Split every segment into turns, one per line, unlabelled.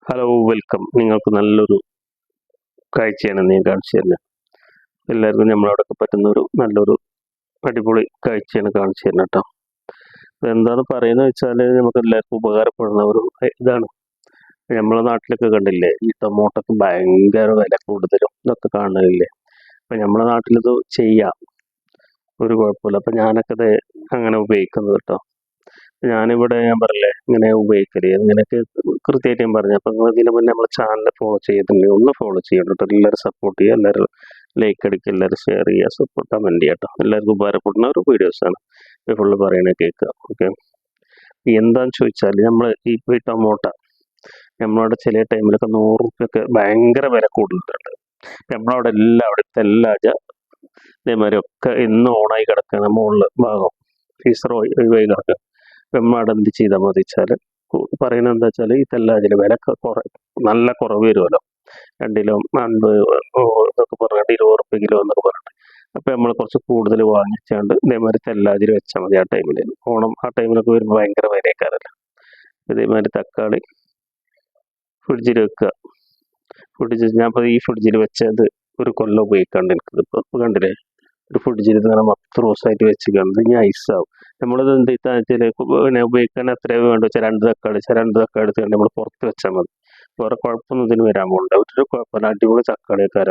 Hello welcome. നിങ്ങൾക്ക് നല്ലൊരു കാഴ്ചയാണ് ഞാൻ കാണിച്ചു തരുന്നത്. എല്ലാവർക്കും നമ്മളവിടെയൊക്കെ പറ്റുന്ന നല്ലൊരു അടിപൊളി കാഴ്ചയാണ് കാണിച്ചു തരുന്നത് കേട്ടോ. എന്താണ് പറയുന്നത് വെച്ചാൽ നമുക്ക് എല്ലാവർക്കും ഉപകാരപ്പെടുന്ന ഇതാണ്. നമ്മളെ നാട്ടിലൊക്കെ കണ്ടില്ലേ, ഈ ടൊമാറ്റോക്ക് ഭയങ്കര വില കൂടുതലും ഇതൊക്കെ കാണുന്നില്ലേ. അപ്പം നമ്മളെ നാട്ടിലിത് ചെയ്യാം, ഒരു കുഴപ്പമില്ല. അപ്പം ഞാനൊക്കെ ഇത് അങ്ങനെ ഉപയോഗിക്കുന്നത് കേട്ടോ. ഞാനിവിടെ ഞാൻ പറഞ്ഞില്ലേ ഇങ്ങനെ ഉപയോഗിക്കല് ഇങ്ങനെയൊക്കെ കൃത്യമായിട്ട് ഞാൻ പറഞ്ഞു. അപ്പം ഇതിന് മുന്നേ നമ്മളെ ചാനൽ ഫോളോ ചെയ്തിട്ടുണ്ടെങ്കിൽ ഒന്ന് ഫോളോ ചെയ്യണം കേട്ടോ. എല്ലാവരും സപ്പോർട്ട് ചെയ്യുക, എല്ലാവരും ലൈക്ക് അടിക്കുക, എല്ലാവരും ഷെയർ ചെയ്യുക, സപ്പോർട്ട് കമൻറ്റ് ചെയ്യുക കേട്ടോ. എല്ലാവർക്കും ഉപകാരപ്പെടുന്ന ഒരു വീഡിയോസാണ് ഫുള്ള് പറയണേ കേൾക്കുക. ഓക്കെ, എന്താണെന്ന് ചോദിച്ചാൽ നമ്മൾ ഈ ടൊമാറ്റോ നമ്മളവിടെ ചില ടൈമിലൊക്കെ 100 റുപ്യൊക്കെ ഭയങ്കര വില കൂടുതലുണ്ട്. നമ്മളവിടെ അവിടുത്തെ എല്ലാ ഇതേമാതിരി ഒക്കെ ഇന്ന് ഓണായി കിടക്കുകയാണ്. മുകളിൽ ഭാഗം ഫീസർ ഒഴിവായി കിടക്കുക. വെമ്മാട് എന്ത് ചെയ്താൽ മതി വെച്ചാൽ പറയുന്നത് എന്താ വെച്ചാൽ ഈ തെല്ലാജിൽ വില നല്ല കുറവ് വരുമല്ലോ. 2 കിലോ 50 എന്നൊക്കെ പറഞ്ഞിട്ട് 20 റുപ്യ കിലോ എന്നൊക്കെ പറഞ്ഞിട്ട്. അപ്പോൾ നമ്മൾ കുറച്ച് കൂടുതൽ വാങ്ങിച്ചാണ്ട് ഇതേമാതിരി തെല്ലാജിൽ വെച്ചാൽ മതി. ആ ടൈമിൽ ഓണം ആ ടൈമിലൊക്കെ വരുമ്പോൾ ഭയങ്കര വിലയേക്കാരല്ല. ഇതേമാതിരി തക്കാളി ഫ്രിഡ്ജിൽ വെക്കുക. ഞാൻ ഇപ്പോൾ ഈ ഫ്രിഡ്ജിൽ വെച്ചത് ഒരു കൊല്ലം ഉപയോഗിക്കാണ്ട് എനിക്കിത് ഇപ്പോൾ കണ്ടില്ലേ, ഒരു ഫ്രിഡ്ജിൽ ഇങ്ങനെ 10 ദിവസമായിട്ട് വെച്ചിട്ടുണ്ട്. ഇനി ഐസാവും. നമ്മളിത് എന്ത് വെച്ചാൽ പിന്നെ ഉപയോഗിക്കാൻ എത്രയോ വേണ്ട വെച്ചാൽ 2 തക്കാളി എടുത്തുകൊണ്ട് നമ്മൾ പുറത്ത് വെച്ചാൽ മതി. വേറെ കുഴപ്പമൊന്നും ഇതിന് വരാൻ പോകുന്നില്ല. ഒരു കുഴപ്പമില്ല, അടിപൊളി തക്കാളിയൊക്കെ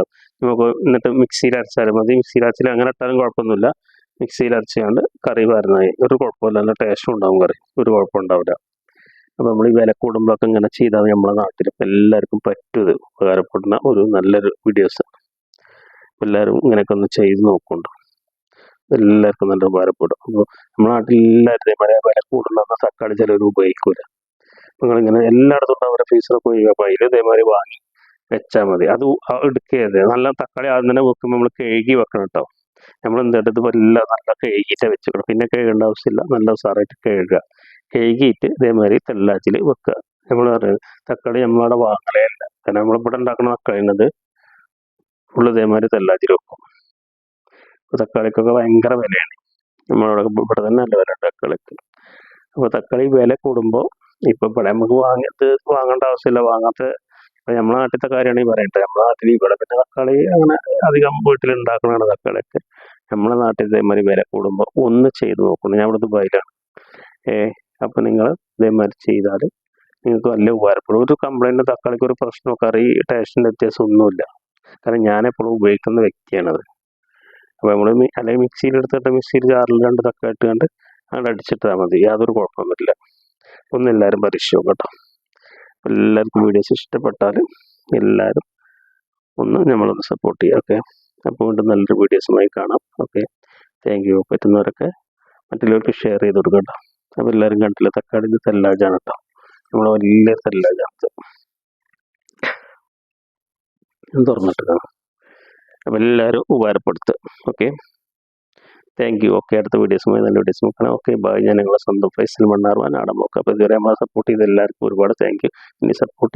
നമുക്ക് എന്നിട്ട് മിക്സിയിൽ അരച്ചാലും മതി. മിക്സിയിൽ അരച്ചാൽ അങ്ങനെ ഇട്ടാലും കുഴപ്പമൊന്നുമില്ല. മിക്സിയിൽ അരച്ചാണ്ട് കറി വരുന്നതായി ഒരു കുഴപ്പമില്ല, നല്ല ടേസ്റ്റും ഉണ്ടാവും കറി, ഒരു കുഴപ്പമുണ്ടാവില്ല. അപ്പോൾ നമ്മൾ ഈ വില കൂടുമ്പോഴൊക്കെ ഇങ്ങനെ ചെയ്താൽ നമ്മളെ നാട്ടിൽ ഇപ്പം എല്ലാവർക്കും പറ്റും. ഇത് ഉപകാരപ്പെടുന്ന നല്ലൊരു വീഡിയോസ്. എല്ലാവരും ഇങ്ങനെയൊക്കെ ഒന്ന് ചെയ്ത് നോക്കുന്നുണ്ട്. എല്ലാവർക്കും നല്ല ഉപകാരപ്പെടും. അപ്പോൾ നമ്മുടെ നാട്ടിൽ എല്ലാവരും ഇതേപോലെ വില കൂടുന്ന തക്കാളി ചിലർ ഉപയോഗിക്കൂല. നിങ്ങളിങ്ങനെ എല്ലായിടത്തും അവരുടെ ഫീസറൊക്കെ ഒഴിവാക്കും. അപ്പോൾ അതിൽ ഇതേമാതിരി വാങ്ങി വെച്ചാൽ മതി. അത് എടുക്കരുത്. നല്ല തക്കാളി ആദ്യം തന്നെ വെക്കുമ്പോൾ നമ്മൾ കഴുകി വെക്കണം കേട്ടോ. നമ്മൾ എന്തെടുത്ത് എല്ലാം നല്ല കഴുകിയിട്ട് വെച്ചിക്കണം. പിന്നെ കഴുകേണ്ട ആവശ്യമില്ല. നല്ല ഉസാറായിട്ട് കഴുകിയിട്ട് ഇതേമാതിരി തെല്ലാച്ചിൽ വെക്കുക. നമ്മൾ പറയുന്നത് തക്കാളി നമ്മളവിടെ വാങ്ങലല്ല, കാരണം നമ്മളിവിടെ ഉണ്ടാക്കുന്ന തക്കാളിയുള്ളത് ഫുള്ള് ഇതേമാതിരി തെല്ലാച്ചിൽ വെക്കും. തക്കാളിക്കൊക്കെ ഭയങ്കര വിലയാണ്. നമ്മളവിടെ ഇവിടെ തന്നെ നല്ല വില തക്കാളിക്ക്. അപ്പോൾ തക്കാളി വില കൂടുമ്പോൾ ഇപ്പോൾ ഇവിടെ നമുക്ക് വാങ്ങേണ്ട ആവശ്യമില്ല. ഇപ്പം നമ്മളെ നാട്ടിലത്തെ കാര്യമാണ് ഈ പറയട്ടെ. നമ്മളെ നാട്ടിൽ ഇവിടെ പിന്നെ തക്കാളി അങ്ങനെ അധികം വീട്ടിലുണ്ടാക്കണതാണ് തക്കാളിയൊക്കെ. നമ്മളെ നാട്ടിൽ ഇതേമാതിരി വില കൂടുമ്പോൾ ഒന്ന് ചെയ്ത് നോക്കണം. ഞാൻ ഇവിടെ ദുബായിലാണ്. അപ്പോൾ നിങ്ങൾ ഇതേമാതിരി ചെയ്താൽ നിങ്ങൾക്ക് വലിയ ഉപകാരപ്പെടും. ഒരു കംപ്ലൈൻറ്റ് തക്കാളിക്ക് ഒരു പ്രശ്നമോ കറി ടേസ്റ്റിൻ്റെ വ്യത്യാസം ഒന്നുമില്ല. കാരണം ഞാനെപ്പോഴും ഉപയോഗിക്കുന്ന വ്യക്തിയാണത്. അപ്പോൾ നമ്മൾ അല്ലെങ്കിൽ മിക്സിയിൽ ജാറിൽ 2 തക്കാളി ഇട്ടുകൊണ്ട് അങ്ങോട്ട് അടിച്ചിട്ടാൽ മതി. യാതൊരു കുഴപ്പമൊന്നുമില്ല. ഒന്ന് എല്ലാവരും പരീക്ഷിച്ചു കേട്ടോ. എല്ലാവർക്കും വീഡിയോസ് ഇഷ്ടപ്പെട്ടാൽ എല്ലാവരും നമ്മളൊന്ന് സപ്പോർട്ട് ചെയ്യുക. ഓക്കെ, അപ്പോൾ വീണ്ടും നല്ലൊരു വീഡിയോസുമായി കാണാം. Okay, thank U. പറ്റുന്നവരൊക്കെ മറ്റുള്ളവർക്ക് ഷെയർ ചെയ്ത് കൊടുക്കുക കേട്ടോ. അപ്പോൾ എല്ലാവരും കണ്ടില്ല, തക്കാളി തെല്ലാജാണ് കേട്ടോ. നമ്മൾ വലിയ തെല്ലാജാണ് തുറന്നിട്ട് കാണാം. അപ്പോൾ എല്ലാവരും ഉപകാരപ്പെടുത്തുക. Okay, thank you. ഓക്കെ, അടുത്ത വീഡിയോസുമായി നല്ല വീഡിയോസ് നോക്കണം. Okay, bye. ഞാൻ നിങ്ങളെ സ്വന്തം ഫൈസൽ മണ്ണാർവാൻ ആടമൊക്കെ. അപ്പോൾ ഇതുവരെ നമ്മളെ സപ്പോർട്ട് ചെയ്ത എല്ലാവർക്കും ഒരുപാട് താങ്ക് യു. ഇനി സപ്പോർട്ട്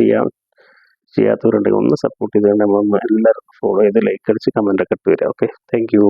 ചെയ്യാത്തവരുണ്ടെങ്കിൽ ഒന്ന് സപ്പോർട്ട് ചെയ്തുകൊണ്ട് നമ്മളൊന്ന് എല്ലാവരും ഫോളോ ചെയ്ത് ലൈക്ക് അടിച്ച് കമൻറ്റൊക്കെ ഇട്ട് വരിക. Okay, thank U.